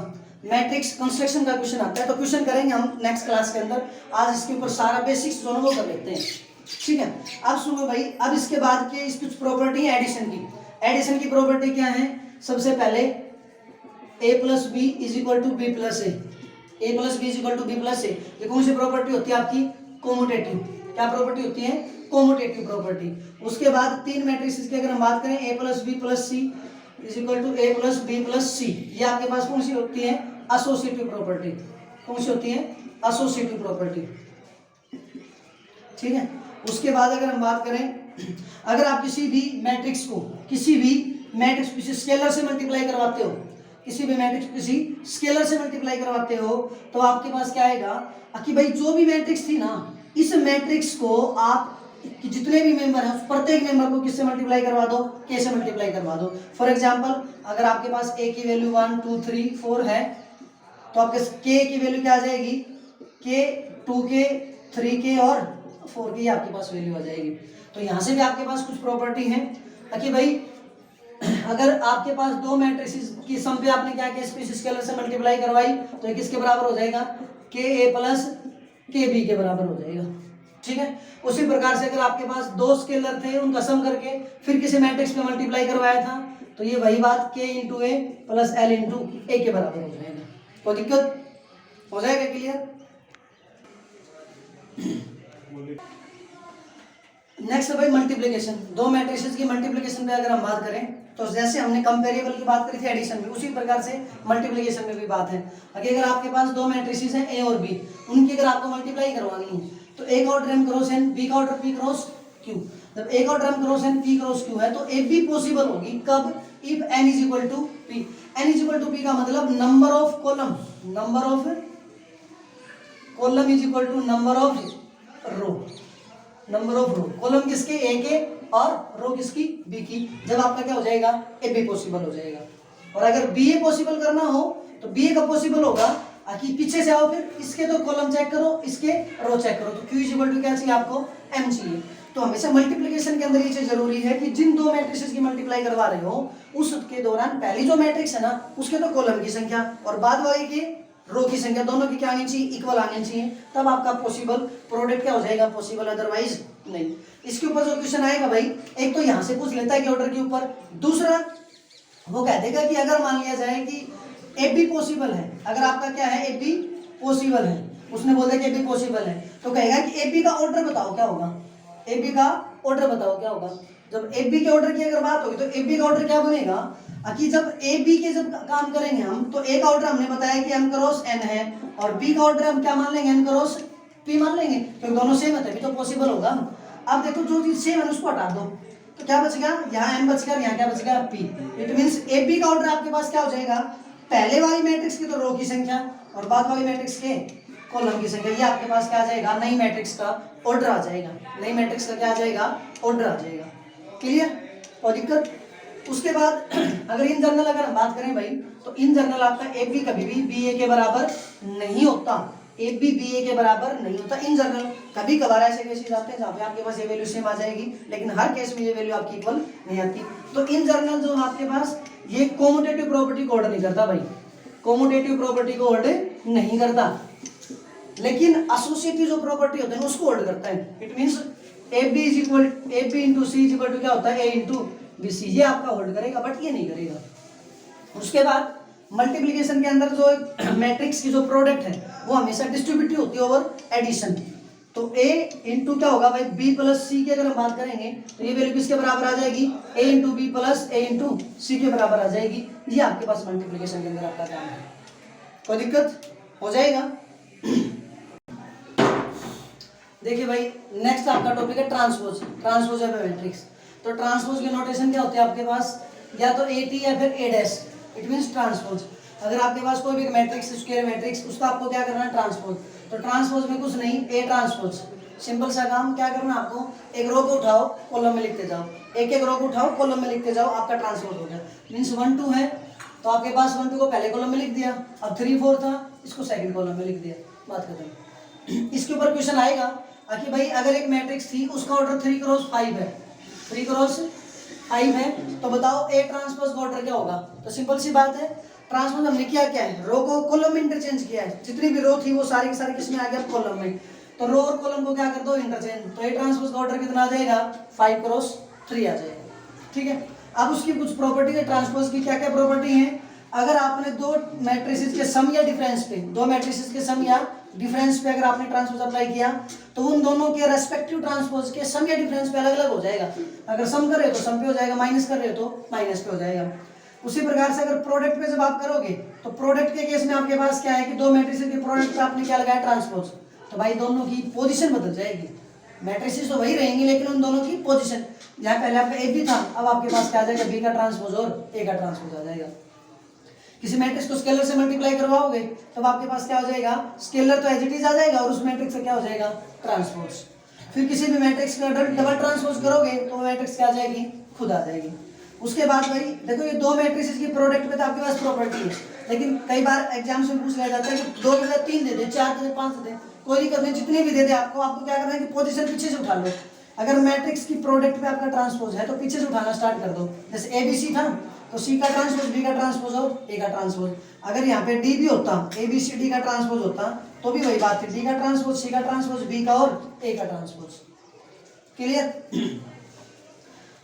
मैट्रिक्स कंस्ट्रक्शन का क्वेश्चन आता है। तो क्वेश्चन करेंगे हम नेक्स्ट क्लास के अंदर, आज इसके ऊपर सारा बेसिक्स दोनों वो कर लेते हैं। ठीक है। अब सुनो भाई, अब इसके बाद के इस कुछ प्रॉपर्टी है एडिशन की। एडिशन की प्रॉपर्टी क्या है, सबसे पहले a plus B is equal to B plus A plus B is equal to B plus A. ये कौन सी प्रॉपर्टी होती है आपकी, कोमोटेटिव। क्या प्रॉपर्टी होती है, कोमोटेटिव प्रॉपर्टी। उसके बाद तीन मैट्रिसेस की अगर हम बात करें, a plus B plus C is equal to A plus B plus C, ये आपके पास कौन सी होती है, एसोसिएटिव प्रॉपर्टी। कौन सी होती है, एसोसिएटिव प्रॉपर्टी। ठीक है। उसके बाद अगर हम बात करें, अगर आप किसी भी मैट्रिक्स को किसी स्केलर से मल्टीप्लाई करवाते हो, किसी भी मैट्रिक्स को किसी स्केलर से मल्टीप्लाई करवाते हो, तो आपके पास क्या आएगा, कि भाई जो भी मैट्रिक्स थी ना, इस मैट्रिक्स को आप कि जितने भी मेंबर हैं प्रत्येक मेंबर को किससे मल्टीप्लाई करवा दो, के से मल्टीप्लाई करवा दो। फॉर एग्जांपल, अगर आपके पास ए की वैल्यू 1 2 3 4 है, तो आपके के की वैल्यू क्या आ जाएगी, के 2 के 3 के और 4 की आपके पास वैल्यू आ जाएगी। तो यहाँ से भी आपके पास कुछ प्रॉपर्टी है, कि भाई अगर आपके पास दो मैट्रिसेस की सम पे आपने क्या किया, इस स्केलर से मल्टीप्लाई करवाई, तो ये किसके बराबर हो जाएगा, के ए प्लस के बी के बराबर हो जाएगा। ठीक है। उसी प्रकार से अगर आपके पास दो स्केलर थे, उनका सम करके फिर किसी मैट्रिक्स पे मल्टीप्लाई करवाया था, तो ये वही बात के इंटू ए प्लस एल इंटू ए के बराबर हो जाएगा। कोई दिक्कत हो जाएगा, क्लियर। नेक्स्ट है भाई मल्टीप्लिकेशन। दो मैट्रिसेस की मल्टीप्लिकेशन पे अगर हम बात करें, तो जैसे हमने कंपेरेबल की बात करी थी एडिशन में, उसी प्रकार से मल्टीप्लिकेशन में भी बात है। अगर आपके पास दो मैट्रिसेस हैं ए और बी, उनकी अगर आपको मल्टीप्लाई करवानी है, तो ए का order M cross N, B का ऑर्डर पी क्रॉस क्यू। जब ए का order M cross N, P cross Q है, तो ए बी पॉसिबल होगी कब, if N is equal to P. N is equal to P का मतलब number of column is equal to number of row. Number of row, column किसके, A के, और रो किसकी, बी की। जब आपका क्या हो जाएगा, ए बी पॉसिबल हो जाएगा। और अगर बी ए पॉसिबल करना हो, तो बी ए का पॉसिबल होगा कि पीछे से आओ, फिर इसके तो कॉलम चेक करो, इसके रो चेक करो, तो क्यू इज इक्वल टू क्या चाहिए आपको, एम चाहिए। तो हमेशा मल्टीप्लिकेशन के अंदर ये चीज जरूरी है कि जिन दो मैट्रिसेस की मल्टीप्लाई करवा रहे हो, उसके दौरान पहली जो मैट्रिक्स है ना, उसके तो कॉलम की संख्या और बाद वाले की रो की संख्या दोनों की क्या आनी चाहिए, इक्वल आनी चाहिए, तब आपका पॉसिबल प्रोडक्ट क्या हो जाएगा, पॉसिबल, अदरवाइज नहीं। इसके ऊपर जो क्वेश्चन आएगा भाई, एक तो यहाँ से पूछ लेता है कि ऑर्डर के ऊपर, दूसरा वो कह देगा कि अगर मान लिया जाए कि ए बी पॉसिबल है, अगर आपका क्या है, ए बी पॉसिबल है, उसने बोला कि ए बी पॉसिबल है, तो कहेगा कि ए बी का ऑर्डर बताओ क्या होगा, ए बी का ऑर्डर बताओ क्या होगा। जब ए बी के ऑर्डर की अगर बात होगी, तो ए बी का ऑर्डर क्या बनेगा, कि जब ए बी के जब काम करेंगे हम, तो ए का ऑर्डर हमने बताया कि m क्रॉस n है, और बी का ऑर्डर हम क्या मान लेंगे, n क्रॉस p मान लेंगे, क्योंकि दोनों सेम है तभी तो पॉसिबल होगा। अब देखो जो चीज सेम है उसको हटा दो, तो क्या बचेगा, यहाँ m बचेगा और यहाँ क्या बचेगा, p। It means A B का ऑर्डर आपके पास क्या हो जाएगा, पहले वाली मैट्रिक्स की तो रो की संख्या और बाद वाली मैट्रिक्स के कॉलम की संख्या, ये आपके पास क्या आ जाएगा, नई मैट्रिक्स का ऑर्डर आ जाएगा। नई मैट्रिक्स का क्या आ जाएगा, ऑर्डर आ जाएगा। क्लियर, और दिक्कत। उसके बाद अगर इन जनरल अगर हम बात करें भाई, तो इन जनरल आपका ए बी कभी भी बी ए के बराबर नहीं होता, ए बी बी ए के बराबर नहीं होता इन जनरल। कभी कभार ऐसे केसेस आते हैं जहाँ पे आपके पास ये वैल्यू सेम आ जाएगी, लेकिन हर केस में ये वैल्यू आपकी इक्वल नहीं आती। तो इन जनरल जो आपके पास ये कोमोटेटिव प्रॉपर्टी को होल्ड नहीं करता भाई, कोमोटेटिव प्रॉपर्टी को होल्ड नहीं करता, लेकिन एसोसिएटिव जो प्रॉपर्टी होते हैं उसको होल्ड करता है। It means A B is equal, A B into C is equal to क्या होता है, ए इंटू बी सी, ये आपका होल्ड करेगा, बट ये नहीं करेगा। उसके बाद मल्टीप्लिकेशन के अंदर जो मैट्रिक्स की जो प्रोडक्ट है वो हमेशा डिस्ट्रीब्यूटिव होती है ओवर एडिशन। तो a इंटू क्या होगा भाई, b प्लस सी की अगर हम बात करेंगे तो ये वैल्यू किसके बराबर आ जाएगी, a into B plus a into C के बराबर आ जाएगी। ये आपके पास मल्टीप्लिकेशन के अंदर आपका काम है, कोई दिक्कत हो जाएगा। देखिए भाई नेक्स्ट आपका टॉपिक है ट्रांसपोज, ट्रांसपोज ऑफ मैट्रिक्स। तो ट्रांसपोज के नोटेशन क्या होते हैं आपके पास, या तो ए टी या फिर ए डैश, इट मींस ट्रांसपोज। अगर आपके पास कोई भी मैट्रिक्स स्क्वायर मैट्रिक्स, उसका आपको क्या करना है, ट्रांसपोज। तो ट्रांसपोज में कुछ नहीं, ए ट्रांसपोज, सिंपल सा काम। क्या करना आपको, एक रो को उठाओ कॉलम में लिखते जाओ, एक एक रो को उठाओ कॉलम में लिखते जाओ, आपका ट्रांसपोज हो गया। मीन्स 1 2 है तो आपके पास 1 2 को पहले कॉलम में लिख दिया, अब 3 4 था इसको सेकंड कॉलम में लिख दिया, बात खत्म। इसके ऊपर क्वेश्चन आएगा कि भाई अगर एक मैट्रिक्स थी उसका ऑर्डर 3 क्रॉस 5 है, 3 क्रॉस 5 है, तो बताओ ए ट्रांसपोज का ऑर्डर क्या होगा। तो सिंपल सी बात है, ट्रांसपोज हमने किया क्या है, रो को कॉलम में इंटरचेंज किया है, जितनी भी रो थी वो सारी की सारी किसमें आ गया, कॉलम में। तो रो और कॉलम को क्या कर दो, इंटरचेंज। तो ए ट्रांसपोज का ऑर्डर कितना आ जाएगा, 5 क्रॉस 3 आ जाएगा, ठीक है। अब उसकी कुछ प्रॉपर्टी है ट्रांसपोज की, क्या क्या प्रॉपर्टी है। अगर आपने दो मैट्रिसेस के सम या डिफरेंस पे, दो मैट्रिसेस के सम या डिफरेंस पे अगर आपने ट्रांसपोज अप्लाई किया तो उन दोनों के रेस्पेक्टिव ट्रांसपोज के सम या डिफरेंस पे अलग अलग हो जाएगा। अगर सम कर रहे हो तो सम पे हो जाएगा, माइनस कर रहे हो तो माइनस पे हो जाएगा। उसी प्रकार से अगर प्रोडक्ट पे जब आप करोगे तो प्रोडक्ट के केस में आपके पास क्या है कि दो मैट्रिसेस के प्रोडक्ट पे आपने क्या लगाया, ट्रांसपोज। तो भाई दोनों की पोजीशन बदल जाएगी, मैट्रिसेस तो वही रहेंगी लेकिन उन दोनों की पोजीशन, जहाँ पहले आपका ए बी था अब आपके पास क्या आ जाएगा, बी का ट्रांसपोज और ए का ट्रांसपोज आ जाएगा। किसी मैट्रिक्स को स्केलर से मल्टीप्लाई करवाओगे तब आपके पास क्या हो जाएगा, स्केलर तो एज इट इज आ जाएगा और उस मैट्रिक्स से क्या हो जाएगा, ट्रांसपोज। फिर किसी भी मैट्रिक्स का डबल ट्रांसपोज करोगे तो मैट्रिक्स क्या आ जाएगी, खुद आ जाएगी। उसके बाद भाई देखो ये दो मैट्रिक्स की प्रोडक्ट में तो आपके पास प्रॉपर्टी है, लेकिन कई बार एग्जाम्स में पूछ लिया जाता है कि 2 के बजाय 3 दे दे, 4 दे दे, 5 दे दे, कोई दिक्कत नहीं, जितनी भी दे दे आपको क्या करना है कि पोजीशन पीछे से उठा लो। अगर मैट्रिक्स की प्रोडक्ट पे आपका ट्रांसपोज है तो पीछे से उठाना स्टार्ट कर दो। जैसे ए बी सी था तो सी का ट्रांसपोज, बी का ट्रांसपोज और ए का ट्रांसपोज। अगर यहाँ पे डी भी होता, ए बी सी डी का ट्रांसपोज होता तो भी वही बात थी, डी का ट्रांसपोज, सी का ट्रांसपोज, बी का और ए का ट्रांसपोज। क्लियर।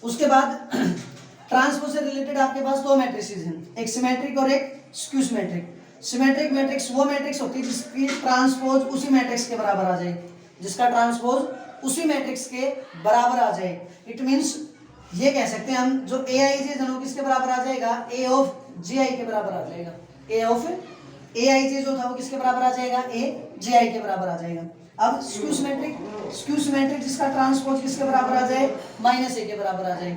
उसके बाद ट्रांसपोज से रिलेटेड आपके पास दो मैट्रिसेस हैं, एक सिमेट्रिक और एक स्क्यू सिमेट्रिक। सिमेट्रिक मैट्रिक्स वो मैट्रिक्स होती है जिसकी ट्रांसपोज उसी मैट्रिक्स के बराबर आ जाए, जिसका ट्रांसपोज उसी मैट्रिक्स के बराबर आ जाए। इट मींस ये कह सकते हैं हम जो ए आई जे जो किसके बराबर आ जाएगा, ए ऑफ जे आई के बराबर आ जाएगा। ए ऑफ ए आई जे जो था वो किसके बराबर आ जाएगा, ए जे आई के बराबर आ जाएगा। अब स्क्यू सिमेट्रिक जिसका ट्रांसपोज किसके बराबर आ जाए, माइनस ए के बराबर आ जाए।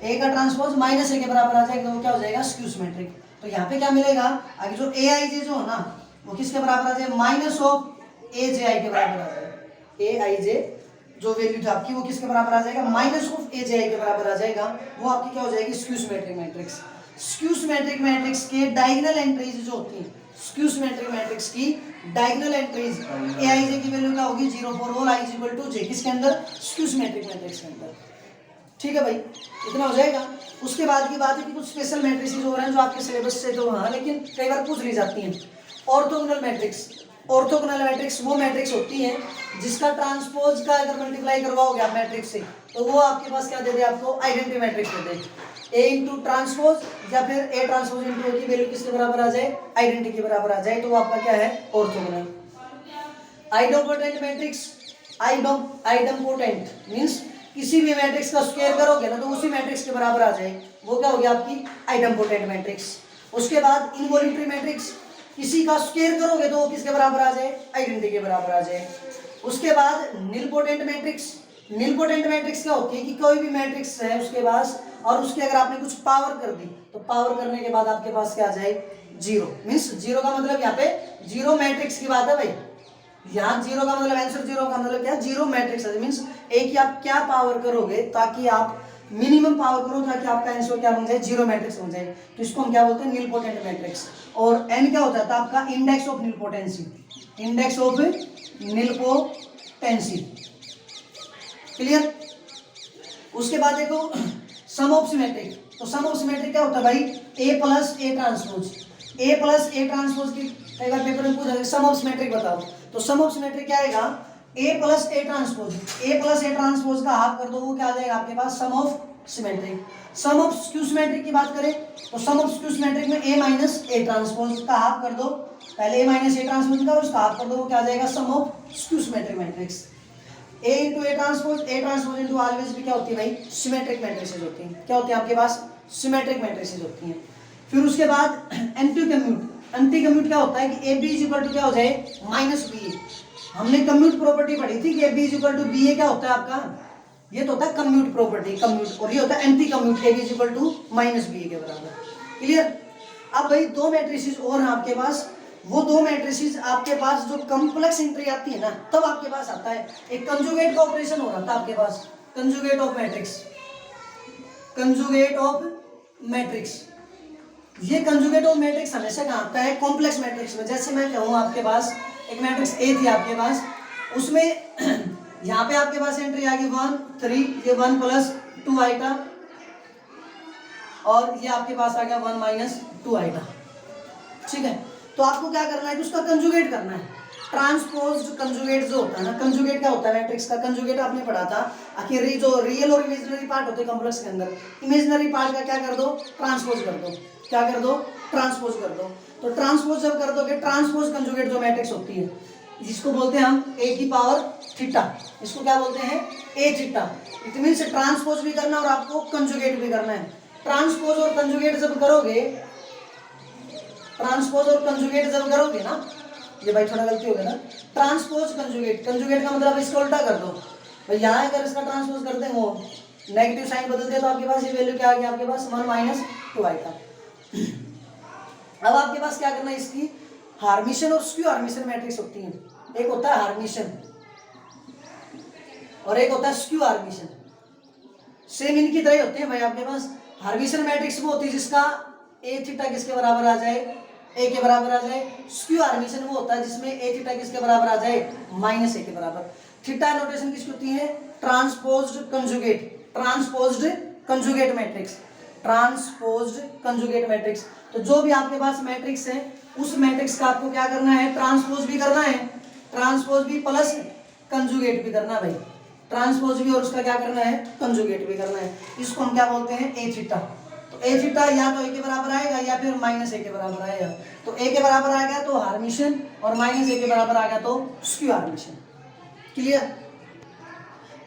ए का ट्रांसपोज माइनस ए के बराबर आ जाएगा तो वो क्या हो जाएगा, स्क्यू सिमेट्रिक। तो यहाँ पे क्या मिलेगा, आगे जो ए आई जे जो है ना वो किसके बराबर आ जाए, माइनस ऑफ ए जे आई के बराबर आ जाएगा। ए आई जे जो वैल्यू थी आपकी वो किसके बराबर आ जाएगा, माइनस ऑफ ए जे आई के बराबर आ जाएगा। वो आपकी क्या हो जाएगी, skew symmetric matrix. Skew symmetric matrix के डायगोनल एंट्रीज जो होती हैं, स्क्यू सिमेट्रिक मैट्रिक्स की diagonal entries A I J की वैल्यू क्या होगी, 0 4 all I is equal to J, किसके अंदर, स्क्यू सिमेट्रिक मैट्रिक्स के अंदर। ठीक है भाई, इतना हो जाएगा। उसके बाद की बात है कि कुछ स्पेशल मैट्रिसेस हो रहे हैं जो आपके सिलेबस से तो हाँ लेकिन कई बार पूछ ली जाती हैं। ऑर्थोगोनल मैट्रिक्स, ऑर्थोगोनल मैट्रिक्स वो मैट्रिक्स होती है जिसका ट्रांसपोज का अगर मल्टीप्लाई करवाओगे आप मैट्रिक्स से तो वो आपके पास क्या दे दे, आपको आइडेंटिटी मैट्रिक्स दे दे। ए इंटू ट्रांसपोज या फिर ए ट्रांसपोज इंटू की वैल्यू किसके बराबर आ जाए, आइडेंटिटी के बराबर आ जाए, तो वो आपका क्या है, ऑर्थोगोनल। आइडोम्पोटेंट मैट्रिक्स, आइडोम्पोटेंट मींस किसी भी मैट्रिक्स का स्क्वायर करोगे ना तो उसी मैट्रिक्स के बराबर आ जाए। वो क्या हो गया आपकी आइडम्पोटेंट मैट्रिक्स। उसके बाद इनवॉल्यूटरी मैट्रिक्स, किसी का स्क्वायर करोगे तो वो किसके बराबर आ जाए, आइडेंटिटी के बराबर आ जाए। उसके बाद निलपोटेंट मैट्रिक्स, निलपोटेंट मैट्रिक्स क्या होती है कि कोई भी मैट्रिक्स है उसके पास और उसके अगर आपने कुछ पावर कर दी तो पावर करने के बाद आपके पास क्या आ जाए, जीरो। मीन्स जीरो का मतलब यहाँ पे जीरो मैट्रिक्स की बात है भाई, यहाँ जीरो का मतलब आंसर जीरो का मतलब क्या, जीरो मैट्रिक्स है। मीन्स एक ही आप क्या पावर करोगे ताकि आप मिनिमम पावर करो ताकि आपका आंसर क्या बन जाए, जीरो मैट्रिक्स बन जाए, तो इसको हम क्या बोलते हैं, निलपोटेंट मैट्रिक्स। और एन क्या होता था आपका, index of nilpotency, index of nilpotency. Clear. उसके बाद देखो सम ऑफ सिमेट्रिक, तो सम ऑफ सिमेट्रिक क्या होता है भाई, A plus A transpose, A plus A transpose की कई बार पेपर में पूछा सम ऑफ सिमेट्रिक बताओ, तो सम ऑफ सिमेट्रिक क्या आएगा, A plus A transpose, A plus A transpose का हाफ कर दो वो क्या आ जाएगा आपके पास, sum of symmetric. Sum of skew symmetric की बात करें तो सम ऑफ स्क्यू सिमेट्रिक में ए माइनस ए ट्रांसपोज का हाफ कर दो, पहले ए माइनस ए ट्रांसपोज का उसका हाफ कर दो, वो क्या आ जाएगा, sum of skew symmetric matrix. A into A transpose into always भी क्या होती है भाई, सिमेट्रिक मैट्रिसेस होती हैं, क्या होती है आपके पास, सिमेट्रिक मैट्रिसेस होती हैं। फिर उसके बाद एंटी कम्यूट, एंटी कम्यूट क्या होता है कि A B is equal to क्या हो जाए, माइनस बी ए। हमने कम्यूट प्रॉपर्टी पढ़ी थी कि A B is equal to B A क्या होता है आपका, ये तो होता है कम्यूट प्रॉपर्टी, कम्यूट, और ये होता है anti commute, A B is equal to minus B A के बराबर। क्लियर। अब भाई दो मैट्रिसेस और हैं आपके पास, वो दो मैट्रिसेस आपके पास जो कॉम्प्लेक्स एंट्री आती है ना तब आपके पास आता है, एक कंजुगेट का ऑपरेशन हो रहा था आपके पास, conjugate of matrix, conjugate of matrix. ये कंजुगेट ऑफ मैट्रिक्स हमेशा कहाँ आता है, कॉम्प्लेक्स मैट्रिक्स में। जैसे मैं कहूँ आपके पास एक मैट्रिक्स ए थी आपके पास, उसमें यहाँ पे आपके पास एंट्री आ गई 1 3, ये 1 प्लस 2 आइटा, और ये आपके पास आ गया 1 माइनस 2 आइटा। ठीक है, तो आपको क्या करना है कि उसका कंजुगेट करना है, ट्रांसपोज्ड कंजुगेट जो होता है ना, कंजुगेट क्या होता है मैट्रिक्स का, कंजुगेट आपने पढ़ा था। आखिर जो रियल और इमेजिनरी पार्ट होते हैं कॉम्प्लेक्स के अंदर, इमेजिनरी पार्ट का क्या कर दो, ट्रांसपोज कर दो, क्या कर दो, ट्रांसपोज कर दो। तो ट्रांसपोज जब कर दोगे, ट्रांसपोज कंजुगेट जो मैट्रिक्स होती है जिसको बोलते हैं हम ए की पावर थीटा, इसको क्या बोलते हैं, ए थीटा। इट मींस ट्रांसपोज भी करना और आपको कंजुगेट भी करना है। ट्रांसपोज और कंजुगेट जब करोगे, ट्रांसपोज और कंजुगेट जब करोगे ना, ये भाई थोड़ा गलती हो गया ना, ट्रांसपोज कंजुगेट, कंजुगेट का मतलब इसको उल्टा कर दो भाई, यहाँ अगर इसका ट्रांसपोज करते हैं वो नेगेटिव साइन बदल दिया तो आपके पास ये वैल्यू क्या आ गया, आपके पास 1 माइनस 2 आएगा। अब आपके पास क्या करना है, इसकी हार्मिशन और स्क्यू हार्मिशन मैट्रिक्स होती है, एक होता है हार्मिशन और एक होता है स्क्यू हार्मिशन, सेम इनकी तरह होते हैं भाई आपके पास। हार्मिशन मैट्रिक्स वो होती है जिसका ए थीटा किसके बराबर आ जाए, ए के बराबर आ जाए। स्क्यू हार्मिशन वो होता है जिसमें ए थीटा किसके बराबर आ जाए, माइनस ए के बराबर। थीटा नोटेशन किसकी होती है, transposed conjugate, transposed conjugate matrix, transposed conjugate matrix. तो जो भी आपके पास मैट्रिक्स है उस मैट्रिक्स का आपको क्या करना है, ट्रांसपोज भी करना है, ट्रांसपोज भी प्लस कंजुगेट भी करना है भाई, ट्रांसपोज भी और उसका क्या करना है, कंजुगेट भी करना है। इसको हम क्या बोलते हैं, ए थीटा। तो ए थीटा या तो ए के बराबर आएगा या फिर माइनस ए के बराबर आएगा। तो ए के बराबर आ गया तो हार्मिशन और माइनस ए के बराबर आ गया तो स्क्यू हार्मिशन। क्लियर।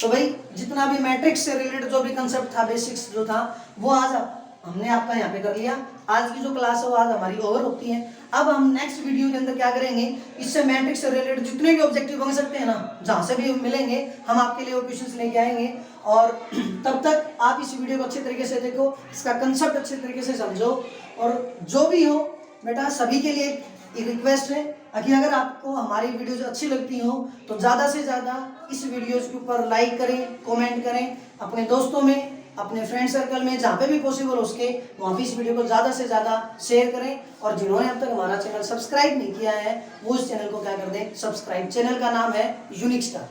तो भाई जितना भी मैट्रिक्स से रिलेटेड जो भी कंसेप्ट था, बेसिक्स जो था, वो आज हमने आपका यहाँ पे कर लिया। आज की जो क्लास है वो आज हमारी ओवर होती है। अब हम नेक्स्ट वीडियो के अंदर क्या करेंगे, इससे मैट्रिक्स से रिलेटेड जितने भी ऑब्जेक्टिव बन सकते हैं ना, जहाँ से भी मिलेंगे हम आपके लिए वो क्वेश्चंस लेके आएंगे। और तब तक आप इस वीडियो को अच्छे तरीके से देखो, इसका कंसेप्ट अच्छे तरीके से समझो, और जो भी हो बेटा सभी के लिए एक रिक्वेस्ट है कि अगर आपको हमारी वीडियोज अच्छी लगती हो तो ज़्यादा से ज़्यादा इस वीडियोज़ के ऊपर लाइक करें, कमेंट करें, अपने दोस्तों में, अपने फ्रेंड सर्कल में, जहाँ पे भी पॉसिबल हो उसके वहाँ पे इस वीडियो को ज़्यादा से ज़्यादा शेयर करें। और जिन्होंने अब तक हमारा चैनल सब्सक्राइब नहीं किया है वो इस चैनल को क्या कर दें, सब्सक्राइब। चैनल का नाम है यूनिक स्टार।